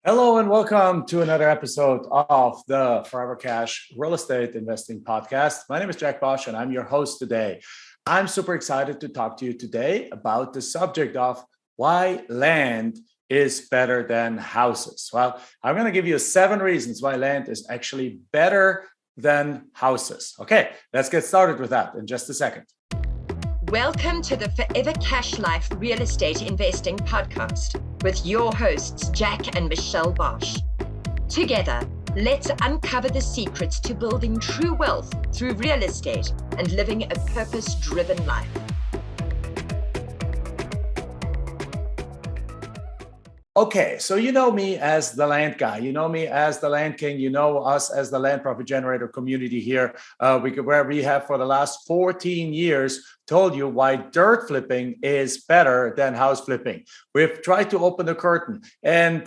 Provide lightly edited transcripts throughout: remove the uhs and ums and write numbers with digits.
Hello and welcome to another episode of the Forever Cash Real Estate Investing Podcast. My name is Jack Bosch and I'm your host today. I'm super excited to talk to you today about the subject of why land is better than houses. Well, I'm going to give you 7 reasons why land is actually better than houses. Okay, let's get started with that in just a second. Welcome to the Forever Cash Life Real Estate Investing Podcast with your hosts, Jack and Michelle Bosch. Together, let's uncover the secrets to building true wealth through real estate and living a purpose-driven life. Okay, so you know me as the land guy, you know me as the land king, you know us as the land profit generator community here, where we have for the last 14 years told you why dirt flipping is better than house flipping. We've tried to open the curtain and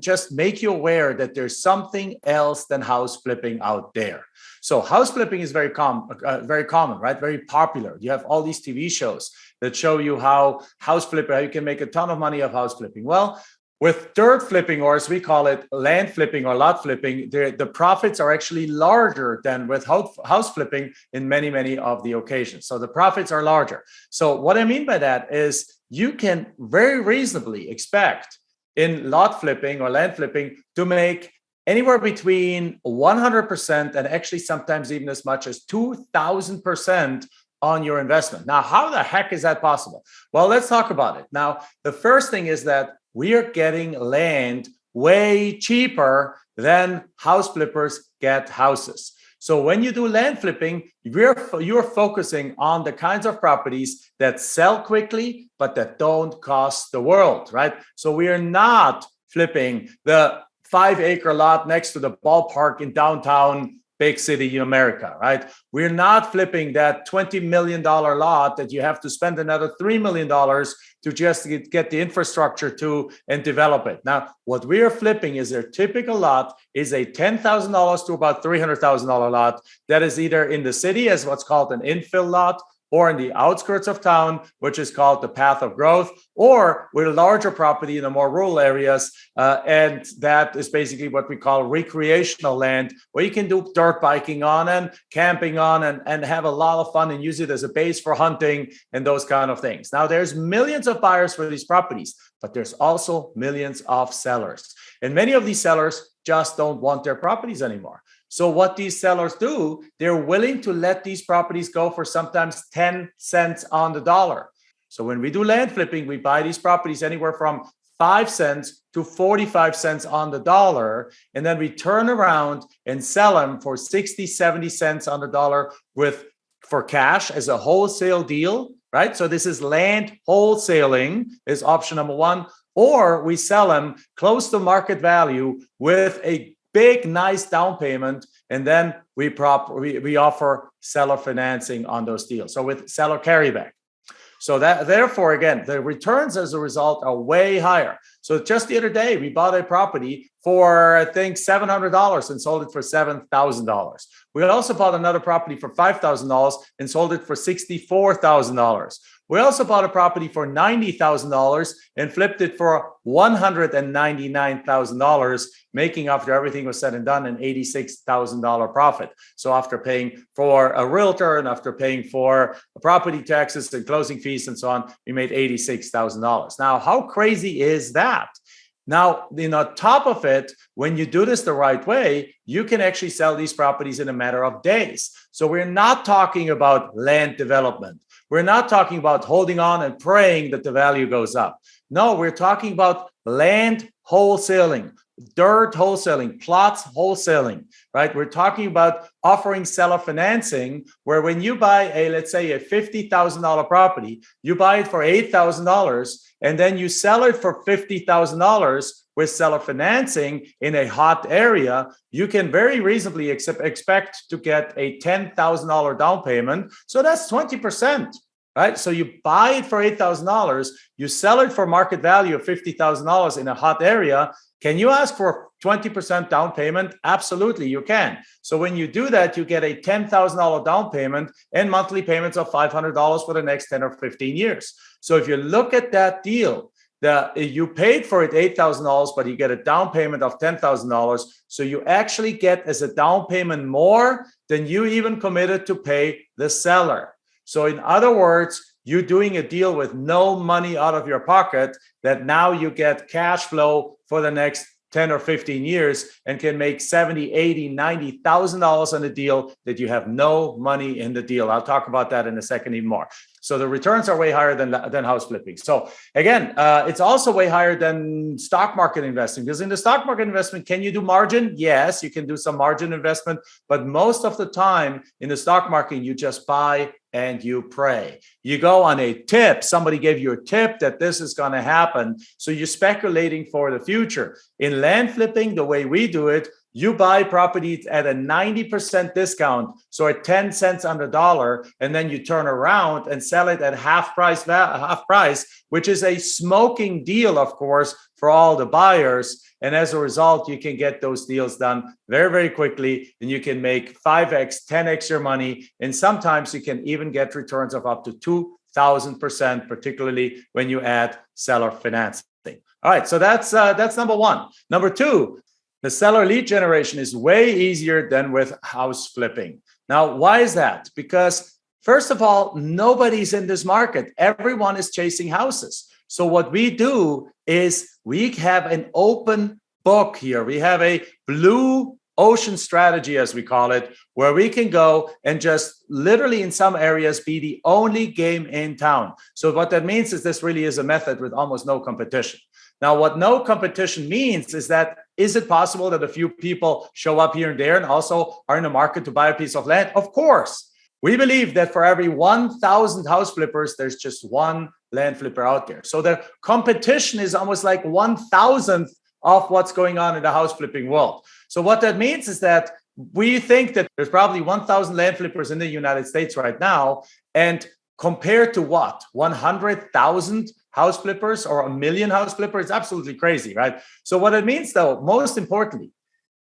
just make you aware that there's something else than house flipping out there. So house flipping is very common, right? Very popular. You have all these TV shows that show you how you can make a ton of money of house flipping. Well, with dirt flipping, or as we call it, land flipping or lot flipping, the profits are actually larger than with house flipping in many, many of the occasions. So the profits are larger. So what I mean by that is you can very reasonably expect in lot flipping or land flipping to make anywhere between 100% and actually sometimes even as much as 2,000% on your investment. Now, how the heck is that possible? Well, let's talk about it. Now, the first thing is that we are getting land way cheaper than house flippers get houses. So when you do land flipping, you're focusing on the kinds of properties that sell quickly, but that don't cost the world, right? So we are not flipping the 5-acre lot next to the ballpark in downtown big city in America, right? We're not flipping that $20 million lot that you have to spend another $3 million to just get the infrastructure to and develop it. Now, what we are flipping is their typical lot is a $10,000 to about $300,000 lot that is either in the city as what's called an infill lot, or in the outskirts of town, which is called the path of growth, or with a larger property in the more rural areas. And that is basically what we call recreational land, where you can do dirt biking on and camping on and have a lot of fun and use it as a base for hunting and those kind of things. Now, there's millions of buyers for these properties, but there's also millions of sellers. And many of these sellers just don't want their properties anymore. So what these sellers do, they're willing to let these properties go for sometimes 10 cents on the dollar. So when we do land flipping, we buy these properties anywhere from 5 cents to 45 cents on the dollar. And then we turn around and sell them for 60, 70 cents on the dollar for cash as a wholesale deal, right? So this is land wholesaling is option number 1. Or we sell them close to market value with a big, nice down payment, and then we offer seller financing on those deals. So with seller carryback. So that therefore, again, the returns as a result are way higher. So just the other day, we bought a property for, I think, $700 and sold it for $7,000. We also bought another property for $5,000 and sold it for $64,000. We also bought a property for $90,000 and flipped it for $199,000, making, after everything was said and done, an $86,000 profit. So after paying for a realtor and after paying for property taxes and closing fees and so on, we made $86,000. Now, how crazy is that? Now, on top of it, when you do this the right way, you can actually sell these properties in a matter of days. So we're not talking about land development. We're not talking about holding on and praying that the value goes up. No, we're talking about land wholesaling, dirt wholesaling, plots wholesaling, right? We're talking about offering seller financing, where when you buy let's say a $50,000 property, you buy it for $8,000 and then you sell it for $50,000 with seller financing in a hot area. You can very reasonably expect to get a $10,000 down payment. So that's 20%. Right? So you buy it for $8,000, you sell it for market value of $50,000 in a hot area. Can you ask for 20% down payment? Absolutely, you can. So when you do that, you get a $10,000 down payment and monthly payments of $500 for the next 10 or 15 years. So if you look at that deal, you paid for it $8,000, but you get a down payment of $10,000. So you actually get as a down payment more than you even committed to pay the seller. So in other words, you're doing a deal with no money out of your pocket that now you get cash flow for the next 10 or 15 years and can make $70,000, $80,000, $90,000 on a deal that you have no money in the deal. I'll talk about that in a second even more. So the returns are way higher than house flipping. So again, it's also way higher than stock market investing, because in the stock market investment, can you do margin? Yes, you can do some margin investment, but most of the time in the stock market, you just buy and you pray. You go on a tip. Somebody gave you a tip that this is going to happen. So you're speculating for the future. In land flipping, the way we do it, you buy properties at a 90% discount, so at 10 cents on the dollar, and then you turn around and sell it at half price, which is a smoking deal, of course, for all the buyers. And as a result, you can get those deals done very, very quickly, and you can make 5x, 10x your money. And sometimes you can even get returns of up to 2,000%, particularly when you add seller financing. All right, so that's number one. Number two, the seller lead generation is way easier than with house flipping. Now, why is that? Because first of all, nobody's in this market. Everyone is chasing houses. So what we do is we have an open book here. We have a blue ocean strategy, as we call it, where we can go and just literally in some areas be the only game in town. So what that means is this really is a method with almost no competition. Now, what no competition means is that, is it possible that a few people show up here and there and also are in the market to buy a piece of land? Of course. We believe that for every 1,000 house flippers, there's just one land flipper out there. So the competition is almost like 1,000th of what's going on in the house flipping world. So what that means is that we think that there's probably 1,000 land flippers in the United States right now. And compared to what? 100,000 house flippers or 1 million house flippers? It's absolutely crazy, right? So what it means, though, most importantly,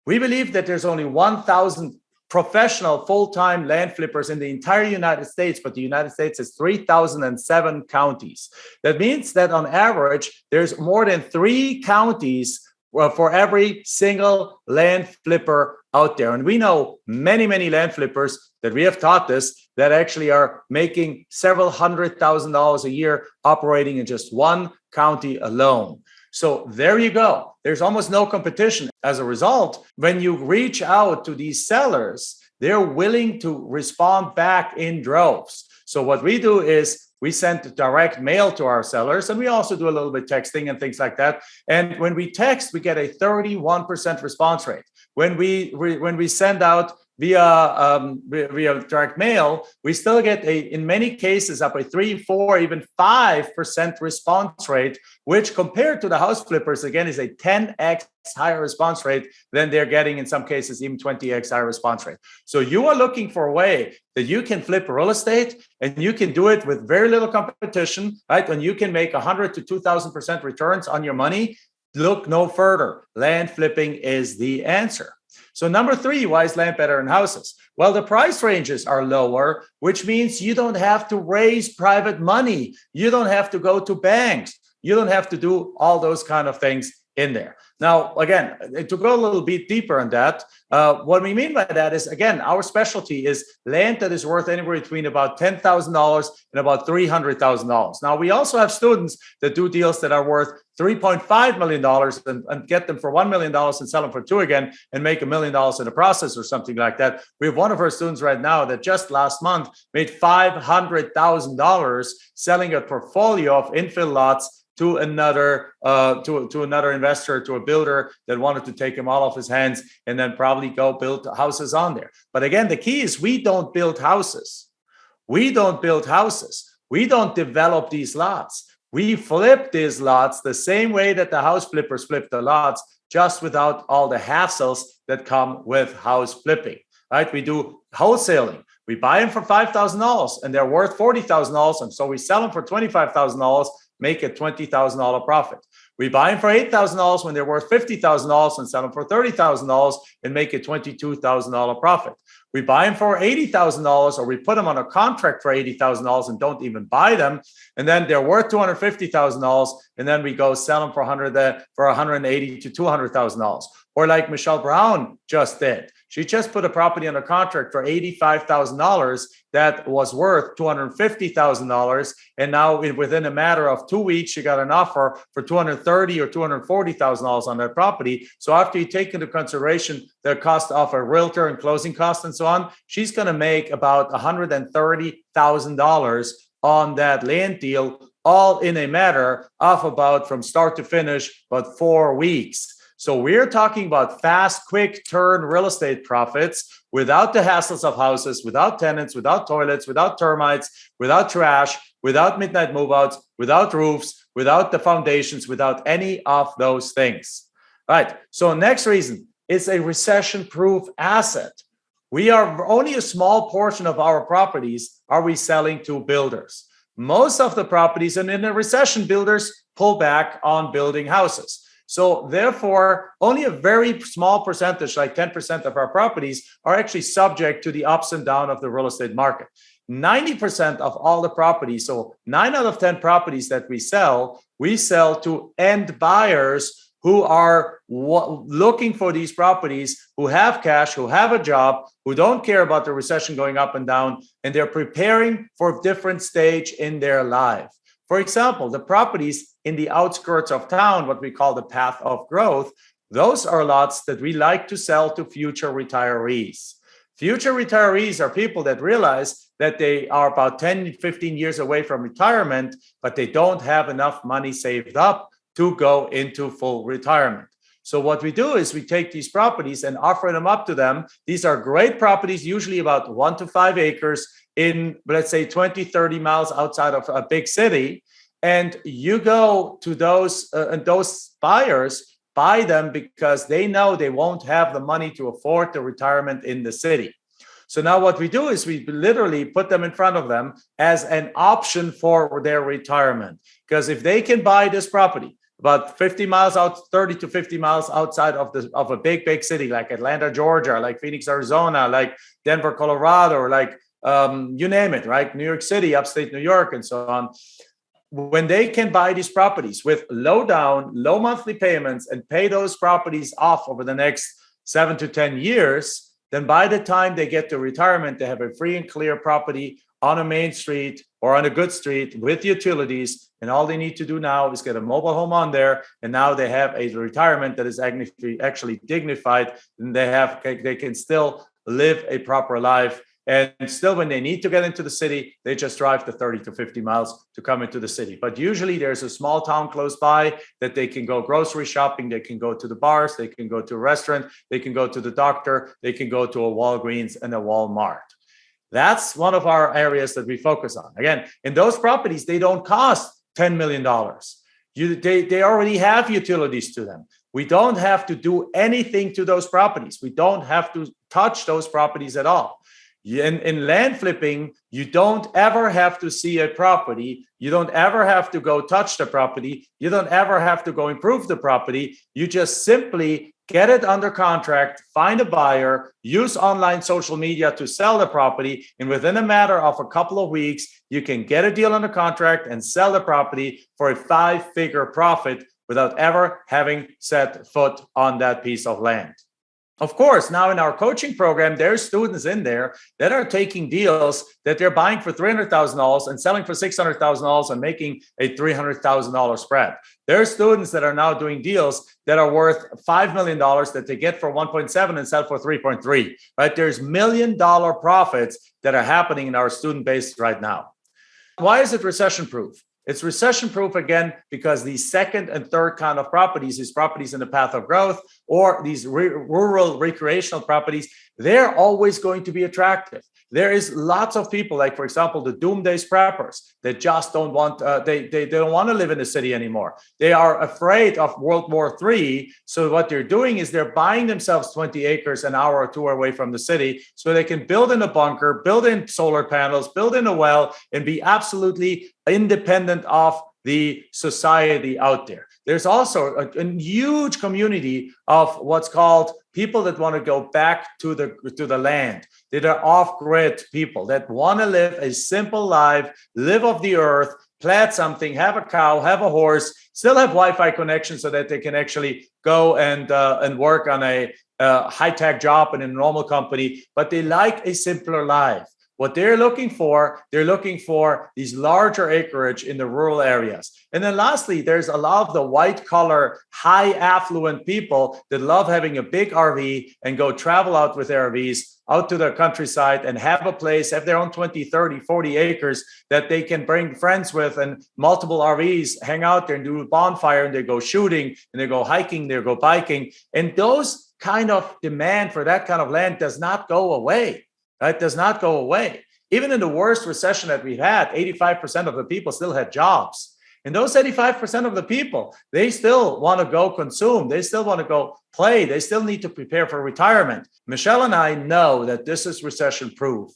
we believe that there's only 1,000 professional full-time land flippers in the entire United States, but the United States has 3,007 counties. That means that on average, there's more than 3 counties for every single land flipper out there. And we know many, many land flippers that we have taught this that actually are making several $100,000 a year operating in just one county alone. So there you go. There's almost no competition. As a result, when you reach out to these sellers, they're willing to respond back in droves. So what we do is we send direct mail to our sellers, and we also do a little bit texting and things like that. And when we text, we get a 31% response rate. When we send out via direct mail, we still get in many cases up a 3, 4, even 5% response rate, which compared to the house flippers, again, is a 10x higher response rate than they're getting in some cases, even 20x higher response rate. So you are looking for a way that you can flip real estate, and you can do it with very little competition, right? And you can make 100 to 2,000% returns on your money. Look no further. Land flipping is the answer. So number 3, why is land better than houses? Well, the price ranges are lower, which means you don't have to raise private money. You don't have to go to banks. You don't have to do all those kind of things in there. Now, again, to go a little bit deeper on that, what we mean by that is, again, our specialty is land that is worth anywhere between about $10,000 and about $300,000. Now, we also have students that do deals that are worth $3.5 million and get them for $1 million and sell them for 2 again and make $1 million in the process or something like that. We have one of our students right now that just last month made $500,000 selling a portfolio of infill lots to another investor, to a builder that wanted to take him all off his hands and then probably go build houses on there. But again, the key is we don't build houses. We don't build houses. We don't develop these lots. We flip these lots the same way that the house flippers flip the lots, just without all the hassles that come with house flipping, right? We do wholesaling. We buy them for $5,000 and they're worth $40,000. And so we sell them for $25,000, make a $20,000 profit. We buy them for $8,000 when they're worth $50,000 and sell them for $30,000 and make a $22,000 profit. we buy them for $80,000, or we put them on a contract for $80,000 and don't even buy them. And then they're worth $250,000. And then we go sell them for $180,000 to $200,000. Or like Michelle Brown just did. She just put a property on a contract for $85,000 that was worth $250,000. And now within a matter of 2 weeks, she got an offer for $230,000 or $240,000 on that property. So after you take into consideration the cost of a realtor and closing costs and so on, she's going to make about $130,000 on that land deal, all in a matter of about, from start to finish, about 4 weeks. So we're talking about fast, quick turn real estate profits without the hassles of houses, without tenants, without toilets, without termites, without trash, without midnight move-outs, without roofs, without the foundations, without any of those things. All right. So next reason, it's a recession-proof asset. We are only a small portion of our properties are we selling to builders. Most of the properties, and in a recession, builders pull back on building houses. So therefore, only a very small percentage, like 10% of our properties, are actually subject to the ups and downs of the real estate market. 90% of all the properties, so 9 out of 10 properties that we sell to end buyers who are looking for these properties, who have cash, who have a job, who don't care about the recession going up and down, and they're preparing for a different stage in their life. For example, the properties in the outskirts of town, what we call the path of growth, those are lots that we like to sell to future retirees. Future retirees are people that realize that they are about 10, 15 years away from retirement, but they don't have enough money saved up to go into full retirement. So what we do is we take these properties and offer them up to them. These are great properties, usually about 1 to 5 acres in, let's say, 20, 30 miles outside of a big city. And you go to those buyers, buy them because they know they won't have the money to afford the retirement in the city. So now what we do is we literally put them in front of them as an option for their retirement. Because if they can buy this property about 50 miles out, 30 to 50 miles outside of a big city like Atlanta, Georgia, like Phoenix, Arizona, like Denver, Colorado, or like you name it, right? New York City, upstate New York, and so on. When they can buy these properties with low down, low monthly payments and pay those properties off over the next 7 to 10 years, then by the time they get to retirement, they have a free and clear property on a main street or on a good street with utilities. And all they need to do now is get a mobile home on there. And now they have a retirement that is actually dignified, and they can still live a proper life. And still, when they need to get into the city, they just drive the 30 to 50 miles to come into the city. But usually there's a small town close by that they can go grocery shopping, they can go to the bars, they can go to a restaurant, they can go to the doctor, they can go to a Walgreens and a Walmart. That's one of our areas that we focus on. Again, in those properties, they don't cost $10 million. They already have utilities to them. We don't have to do anything to those properties. We don't have to touch those properties at all. In land flipping, you don't ever have to see a property. You don't ever have to go touch the property. You don't ever have to go improve the property. You just simply get it under contract, find a buyer, use online social media to sell the property. And within a matter of a couple of weeks, you can get a deal under contract and sell the property for a 5-figure profit without ever having set foot on that piece of land. Of course, now in our coaching program, there's students in there that are taking deals that they're buying for $300,000 and selling for $600,000 and making a $300,000 spread. There are students that are now doing deals that are worth $5 million that they get for 1.7 and sell for 3.3, right? There's $1 million profits that are happening in our student base right now. Why is it recession-proof? It's recession-proof, again, because these second and third kind of properties, these properties in the path of growth, or these rural recreational properties, they're always going to be attractive. There is lots of people, like, for example, the doomsday preppers that just don't want, they don't want to live in the city anymore. They are afraid of World War III. So what they're doing is they're buying themselves 20 acres an hour or two away from the city so they can build in a bunker, build in solar panels, build in a well, and be absolutely independent of the society out there. there's also a huge community of what's called people that want to go back to the land, that are off-grid people that want to live a simple life, live off the earth, plant something, have a cow, have a horse, still have Wi-Fi connection so that they can actually go and work on a high-tech job in a normal company, but they like a simpler life. What they're looking for these larger acreage in the rural areas. And then lastly, there's a lot of the white collar, high affluent people that love having a big RV and go travel out with RVs out to the countryside and have a place, have their own 20, 30, 40 acres that they can bring friends with, and multiple RVs hang out there and do a bonfire, and they go shooting and they go hiking, they go biking. And those kind of demand for that kind of land does not go away. It does not go away. Even in the worst recession that we've had, 85% of the people still had jobs. And those 85% of the people, they still want to go consume. They still want to go play. They still need to prepare for retirement. Michelle and I know that this is recession-proof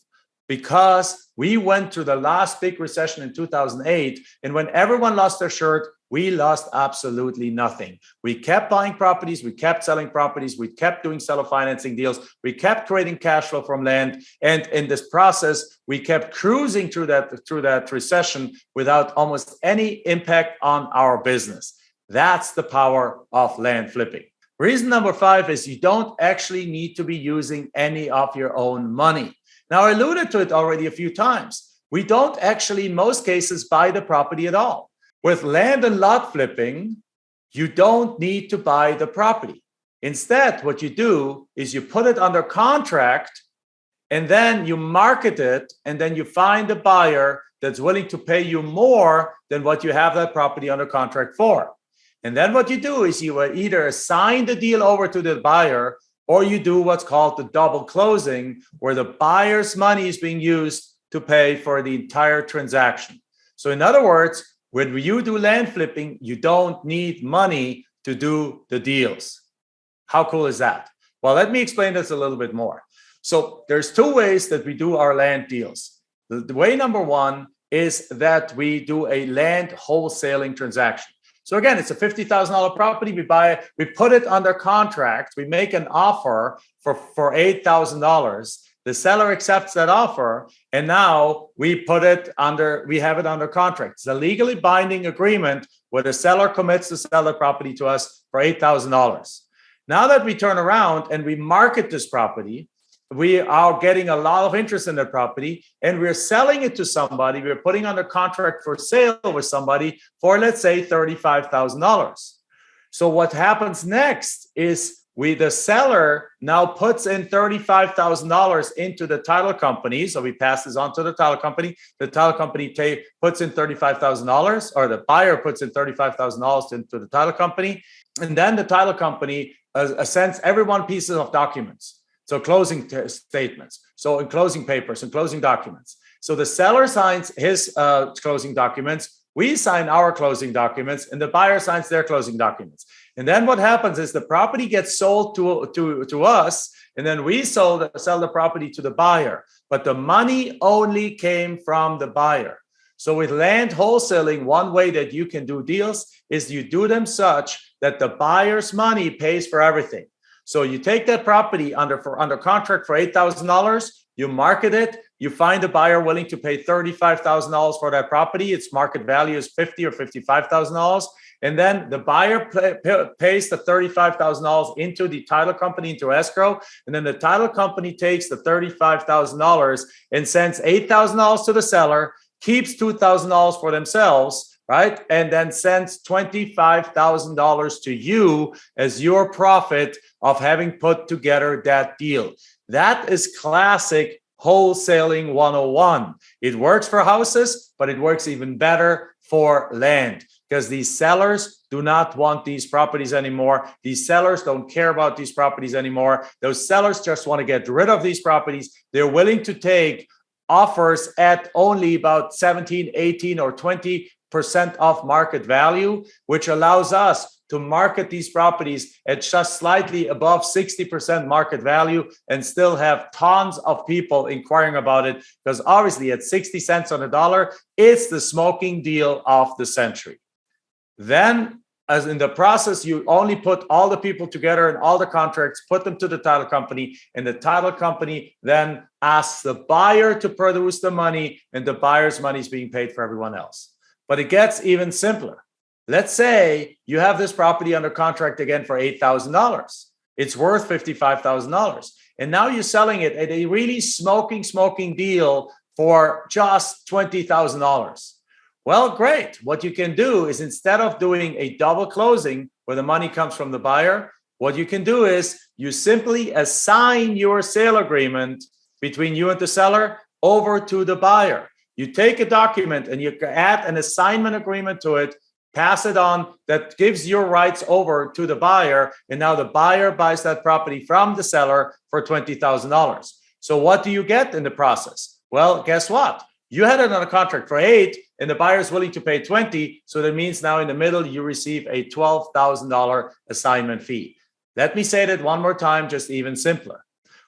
because we went through the last big recession in 2008. And when everyone lost their shirt, we lost absolutely nothing. We kept buying properties, we kept selling properties, we kept doing seller financing deals, we kept creating cash flow from land. And in this process, we kept cruising through that recession without almost any impact on our business. That's the power of land flipping. Reason number 5 is you don't actually need to be using any of your own money. Now, I alluded to it already a few times. We don't actually, in most cases, buy the property at all. With land and lot flipping, you don't need to buy the property. Instead, what you do is you put it under contract, and then you market it, and then you find a buyer that's willing to pay you more than what you have that property under contract for. And then what you do is you either assign the deal over to the buyer, or you do what's called the double closing, where the buyer's money is being used to pay for the entire transaction. So in other words, when you do land flipping, you don't need money to do the deals. How cool is that? Well, let me explain this a little bit more. So there's 2 ways that we do our land deals. The way number 1 is that we do a land wholesaling transaction. So again, it's a $50,000 property. We buy it, we put it under contract. We make an offer for $8,000. The seller accepts that offer, and now we have it under contract. It's a legally binding agreement where the seller commits to sell the property to us for $8,000. Now that we turn around and we market this property, we are getting a lot of interest in the property, and we're selling it to somebody. We're putting under contract for sale with somebody for, let's say, $35,000. So what happens next is the seller now puts in $35,000 into the title company. So we pass this on to the title company. The title company puts in $35,000, or the buyer puts in $35,000 into the title company. And then the title company sends everyone pieces of documents. So closing statements. So in closing papers and closing documents. So the seller signs his closing documents. We sign our closing documents, and the buyer signs their closing documents. And then what happens is the property gets sold to us, and then we sell the property to the buyer. But the money only came from the buyer. So with land wholesaling, one way that you can do deals is you do them such that the buyer's money pays for everything. So you take that property under contract for $8,000, you market it, you find a buyer willing to pay $35,000 for that property. Its market value is $50,000 or $55,000. And then the buyer pays the $35,000 into the title company, into escrow. And then the title company takes the $35,000 and sends $8,000 to the seller, keeps $2,000 for themselves, right? And then sends $25,000 to you as your profit of having put together that deal. That is classic wholesaling 101. It works for houses, but it works even better for land, because these sellers do not want these properties anymore. These sellers don't care about these properties anymore. Those sellers just want to get rid of these properties. They're willing to take offers at only about 17, 18, or 20% of market value, which allows us to market these properties at just slightly above 60% market value and still have tons of people inquiring about it, because obviously at 60 cents on the dollar, it's the smoking deal of the century. Then as in the process, you only put all the people together and all the contracts, put them to the title company, and the title company then asks the buyer to produce the money, and the buyer's money is being paid for everyone else. But it gets even simpler. Let's say you have this property under contract again for $8,000. It's worth $55,000. And now you're selling it at a really smoking deal for just $20,000. Well, great. What you can do is, instead of doing a double closing where the money comes from the buyer, what you can do is you simply assign your sale agreement between you and the seller over to the buyer. You take a document and you add an assignment agreement to it, pass it on, that gives your rights over to the buyer. And now the buyer buys that property from the seller for $20,000. So what do you get in the process? Well, guess what? You had it on a contract for 8 and the buyer is willing to pay 20. So that means now in the middle, you receive a $12,000 assignment fee. Let me say that one more time, just even simpler.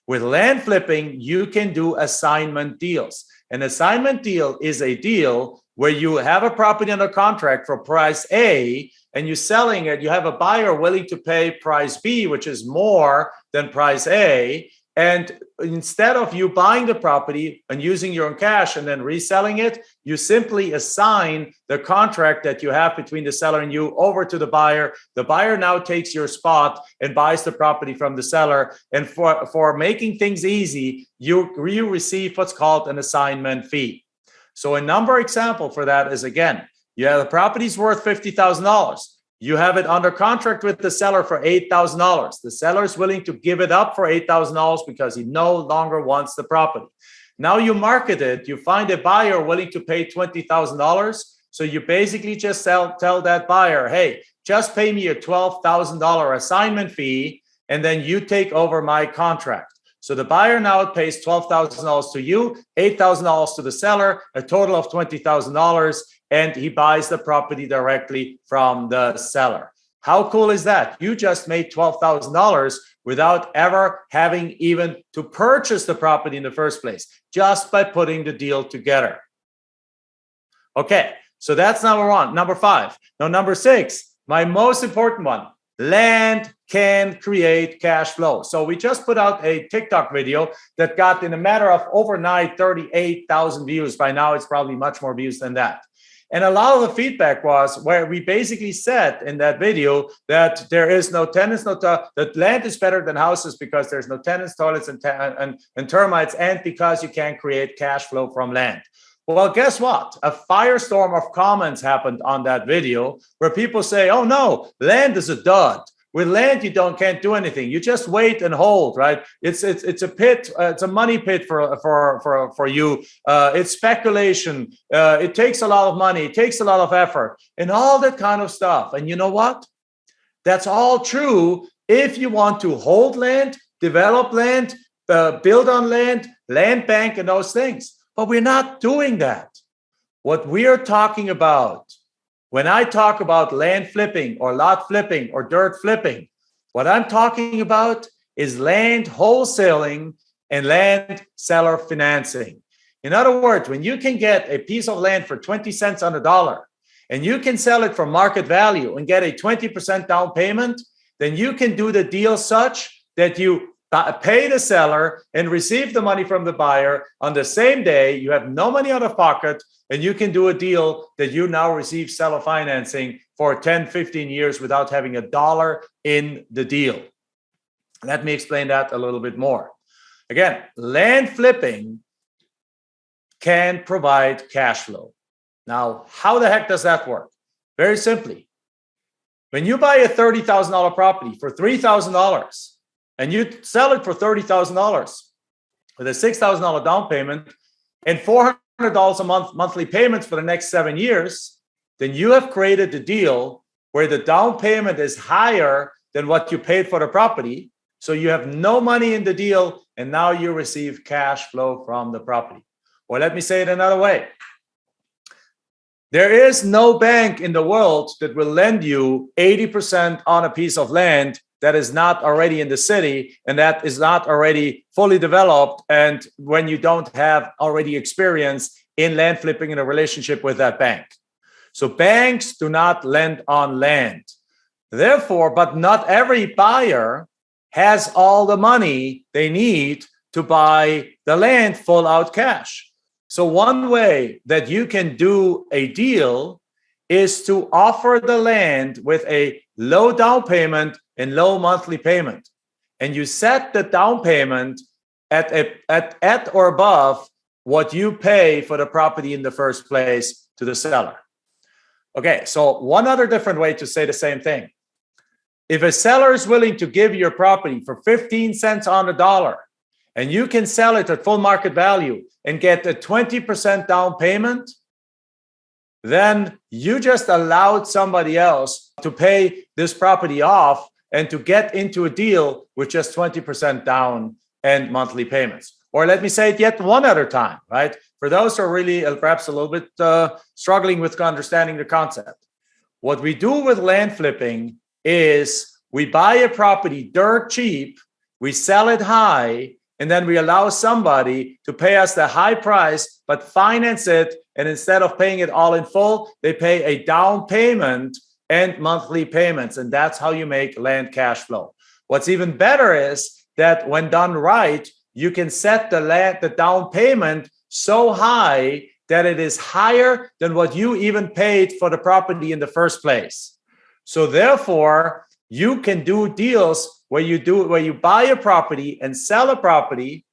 With land flipping, you can do assignment deals. An assignment deal is a deal where you have a property under contract for price A and you're selling it. You have a buyer willing to pay price B, which is more than price A. And instead of you buying the property and using your own cash and then reselling it, you simply assign the contract that you have between the seller and you over to the buyer. The buyer now takes your spot and buys the property from the seller. And for making things easy, you receive what's called an assignment fee. So a number example for that is, again, you have the property's worth $50,000. You have it under contract with the seller for $8,000. The seller is willing to give it up for $8,000 because he no longer wants the property. Now you market it, you find a buyer willing to pay $20,000. So you basically just tell that buyer, hey, just pay me a $12,000 assignment fee, and then you take over my contract. So the buyer now pays $12,000 to you, $8,000 to the seller, a total of $20,000, and he buys the property directly from the seller. How cool is that? You just made $12,000 without ever having even to purchase the property in the first place, just by putting the deal together. Okay, so that's number one. Number 5. Now, number 6, my most important one. Land can create cash flow. So we just put out a TikTok video that got, in a matter of overnight, 38,000 views. By now, it's probably much more views than that. And a lot of the feedback was where we basically said in that video that there is no tenants, that land is better than houses because there's no tenants, toilets, and termites, and because you can't create cash flow from land. Well, guess what? A firestorm of comments happened on that video where people say, oh no, land is a dud. With land, you can't do anything. You just wait and hold, right? It's a pit. It's a money pit for you. It's speculation. It takes a lot of money. It takes a lot of effort and all that kind of stuff. And you know what? That's all true if you want to hold land, develop land, build on land, land bank, and those things. But we're not doing that. What we are talking about, when I talk about land flipping or lot flipping or dirt flipping, what I'm talking about is land wholesaling and land seller financing. In other words, when you can get a piece of land for 20 cents on the dollar and you can sell it for market value and get a 20% down payment, then you can do the deal such that you pay the seller and receive the money from the buyer on the same day. You have no money out of pocket, and you can do a deal that you now receive seller financing for 10, 15 years without having a dollar in the deal. Let me explain that a little bit more. Again, land flipping can provide cash flow. Now, how the heck does that work? Very simply. When you buy a $30,000 property for $3,000, and you sell it for $30,000 with a $6,000 down payment and $400 a month monthly payments for the next 7 years, then you have created a deal where the down payment is higher than what you paid for the property. So you have no money in the deal, and now you receive cash flow from the property. Or let me say it another way. There is no bank in the world that will lend you 80% on a piece of land that is not already in the city and that is not already fully developed, and when you don't have already experience in land flipping in a relationship with that bank. So banks do not lend on land. Therefore, but not every buyer has all the money they need to buy the land full out cash. So one way that you can do a deal is to offer the land with a low down payment and low monthly payment. And you set the down payment at or above what you pay for the property in the first place to the seller. Okay, so one other different way to say the same thing. If a seller is willing to give your property for 15 cents on the dollar, and you can sell it at full market value and get a 20% down payment, then you just allowed somebody else to pay this property off and to get into a deal with just 20% down and monthly payments. Or let me say it yet one other time, right? For those who are really perhaps a little bit struggling with understanding the concept. What we do with land flipping is we buy a property dirt cheap, we sell it high, and then we allow somebody to pay us the high price, but finance it. And instead of paying it all in full, they pay a down payment and monthly payments. And that's how you make land cash flow. What's even better is that when done right, you can set the down payment so high that it is higher than what you even paid for the property in the first place. So therefore, you can do deals where you buy a property and sell a property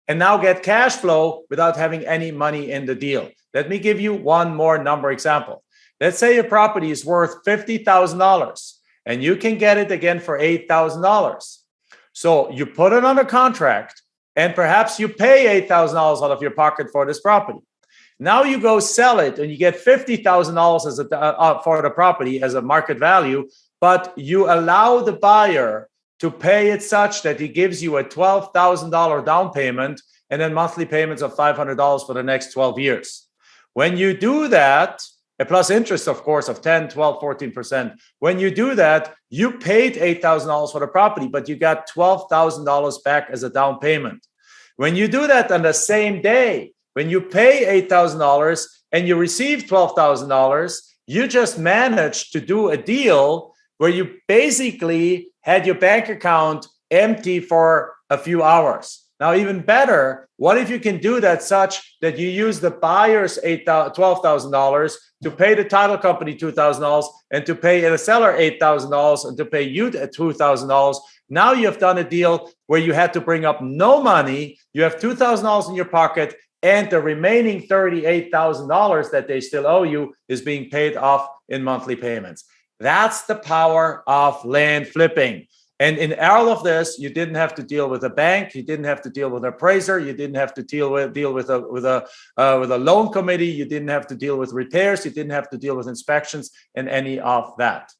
and now get cash flow without having any money in the deal. Let me give you one more number example. Let's say your property is worth $50,000 and you can get it again for $8,000. So you put it on a contract and perhaps you pay $8,000 out of your pocket for this property. Now you go sell it and you get $50,000 for the property as a market value, but you allow the buyer to pay it such that he gives you a $12,000 down payment and then monthly payments of $500 for the next 12 years. When you do that, plus interest, of course, of 10, 12, 14%. When you do that, you paid $8,000 for the property, but you got $12,000 back as a down payment. When you do that on the same day, when you pay $8,000 and you receive $12,000, you just managed to do a deal where you basically had your bank account empty for a few hours. Now, even better, what if you can do that such that you use the buyer's $12,000 to pay the title company $2,000 and to pay the seller $8,000 and to pay you $2,000? Now you have done a deal where you had to bring up no money. You have $2,000 in your pocket, and the remaining $38,000 that they still owe you is being paid off in monthly payments. That's the power of land flipping. And in all of this, you didn't have to deal with a bank, you didn't have to deal with an appraiser, you didn't have to deal with a loan committee, you didn't have to deal with repairs, you didn't have to deal with inspections and any of that.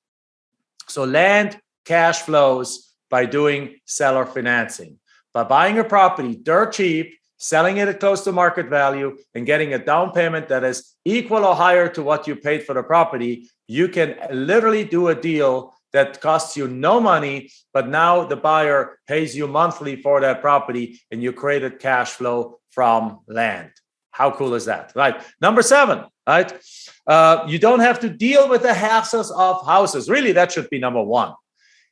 So land cash flows by doing seller financing, by buying a property dirt cheap, selling it at close to market value, and getting a down payment that is equal or higher to what you paid for the property. You can literally do a deal that costs you no money, but now the buyer pays you monthly for that property and you created cash flow from land. How cool is that, right? Number 7, right? You don't have to deal with the hassles of houses. Really, that should be number 1.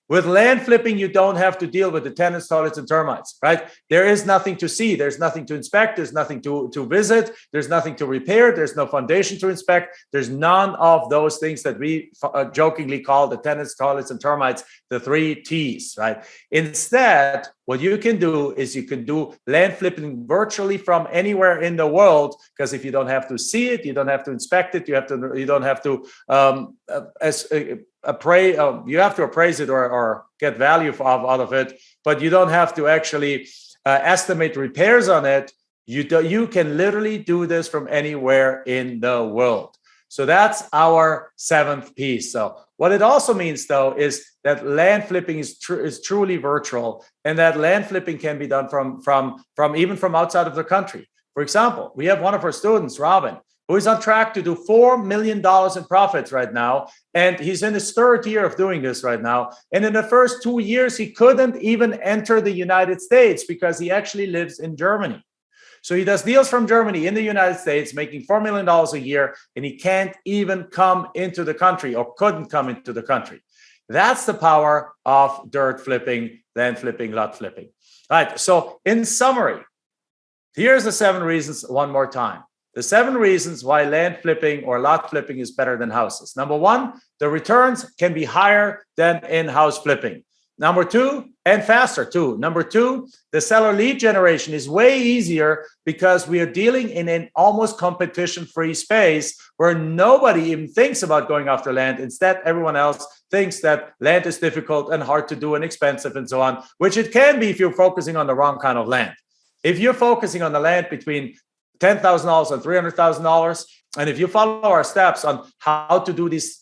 With land flipping, you don't have to deal with the tenants, toilets, and termites, right? There is nothing to see. There's nothing to inspect. There's nothing to visit. There's nothing to repair. There's no foundation to inspect. There's none of those things that we jokingly call the tenants, toilets, and termites, the 3 T's, right? Instead, what you can do is you can do land flipping virtually from anywhere in the world, because if you don't have to see it, you don't have to inspect it, you don't have to you have to appraise it or get value out of it, but you don't have to actually estimate repairs on it. You can literally do this from anywhere in the world. So that's our 7th piece. So what it also means, though, is that land flipping is truly virtual, and that land flipping can be done from even from outside of the country. For example, we have one of our students, Robin, who is on track to do $4 million in profits right now. And he's in his 3rd year of doing this right now. And in the first 2 years, he couldn't even enter the United States because he actually lives in Germany. So he does deals from Germany in the United States, making $4 million a year, and he can't even come into the country, or couldn't come into the country. That's the power of dirt flipping, land flipping, lot flipping. All right. So in summary, here's the 7 reasons one more time. The 7 reasons why land flipping or lot flipping is better than houses. Number 1, the returns can be higher than in-house flipping. Number 2, and faster too. Number 2, the seller lead generation is way easier because we are dealing in an almost competition-free space where nobody even thinks about going after land. Instead, everyone else thinks that land is difficult and hard to do and expensive and so on, which it can be if you're focusing on the wrong kind of land. If you're focusing on the land between $10,000 and $300,000, and if you follow our steps on how to do these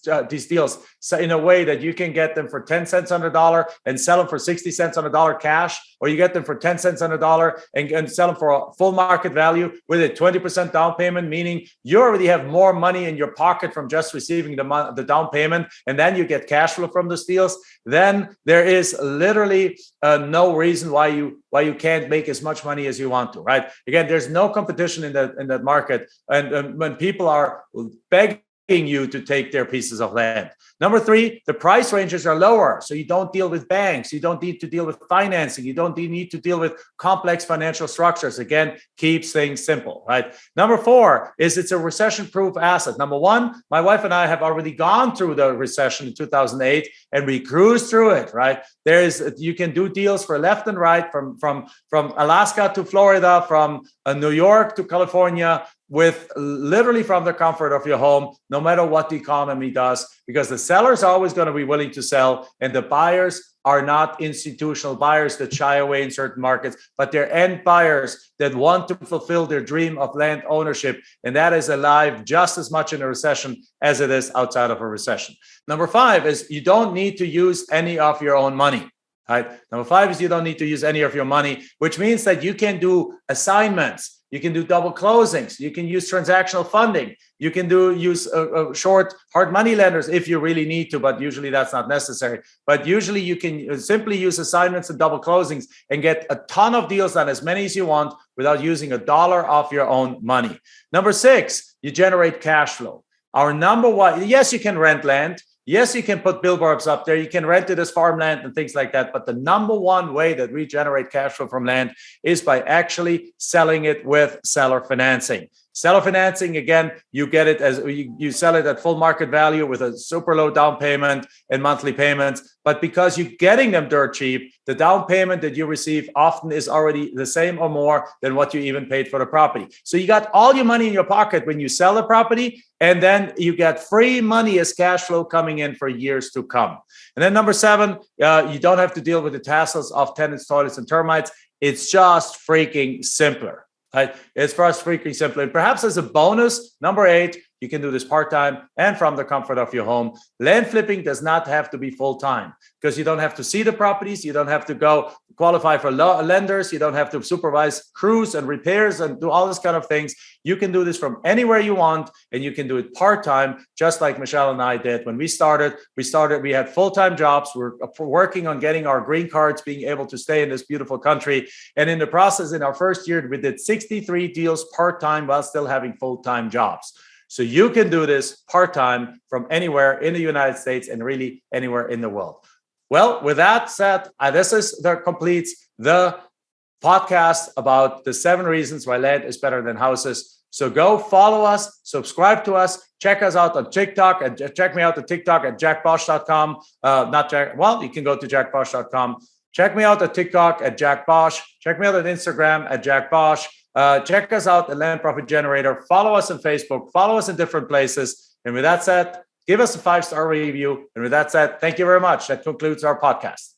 deals in a way that you can get them for 10 cents on the dollar and sell them for 60 cents on the dollar cash, or you get them for 10 cents on the dollar and sell them for a full market value with a 20% down payment, meaning you already have more money in your pocket from just receiving the down payment, and then you get cash flow from those deals, then there is literally no reason why you can't make as much money as you want to, right? Again, there's no competition in that market, and when people are begging you to take their pieces of land. Number 3, the price ranges are lower. So you don't deal with banks. You don't need to deal with financing. You don't need to deal with complex financial structures. Again, keeps things simple, right? Number 4 is it's a recession-proof asset. Number 1, my wife and I have already gone through the recession in 2008 and we cruised through it, right? You can do deals for left and right from Alaska to Florida, from New York to California, with literally from the comfort of your home, no matter what the economy does, because the sellers are always going to be willing to sell and the buyers are not institutional buyers that shy away in certain markets, but they're end buyers that want to fulfill their dream of land ownership. And that is alive just as much in a recession as it is outside of a recession. Number 5 is you don't need to use any of your own money. Right? Number 5 is you don't need to use any of your money, which means that you can do assignments. You can do double closings. You can use transactional funding. You can use short hard money lenders if you really need to, but usually that's not necessary. But usually you can simply use assignments and double closings and get a ton of deals done, as many as you want, without using a dollar of your own money. Number 6, you generate cash flow. Our number 1, yes, you can rent land. Yes, you can put billboards up there. You can rent it as farmland and things like that. But the number 1 way that we generate cash flow from land is by actually selling it with seller financing. Seller financing, again, you get it as you sell it at full market value with a super low down payment and monthly payments. But because you're getting them dirt cheap, the down payment that you receive often is already the same or more than what you even paid for the property. So you got all your money in your pocket when you sell the property, and then you get free money as cash flow coming in for years to come. And then number 7, you don't have to deal with the tassels of tenants, toilets, and termites. It's just freaking simpler. Right? It's for us freaking simple. And perhaps as a bonus, number 8, you can do this part-time and from the comfort of your home. Land flipping does not have to be full-time because you don't have to see the properties. You don't have to go qualify for lenders. You don't have to supervise crews and repairs and do all this kind of things. You can do this from anywhere you want, and you can do it part-time, just like Michelle and I did. When we started, we had full-time jobs. We're working on getting our green cards, being able to stay in this beautiful country. And in the process, in our first year, we did 63 deals part-time while still having full-time jobs. So you can do this part-time from anywhere in the United States and really anywhere in the world. Well, with that said, this completes the podcast about the 7 reasons why land is better than houses. So go follow us, subscribe to us, check us out on TikTok, and check me out on TikTok at jackbosch.com. You can go to jackbosch.com. Check me out at TikTok at Jack Bosch. Check me out on Instagram at Jack Bosch. Check us out at Land Profit Generator. Follow us on Facebook. Follow us in different places. And with that said, give us a 5-star review. And with that said, thank you very much. That concludes our podcast.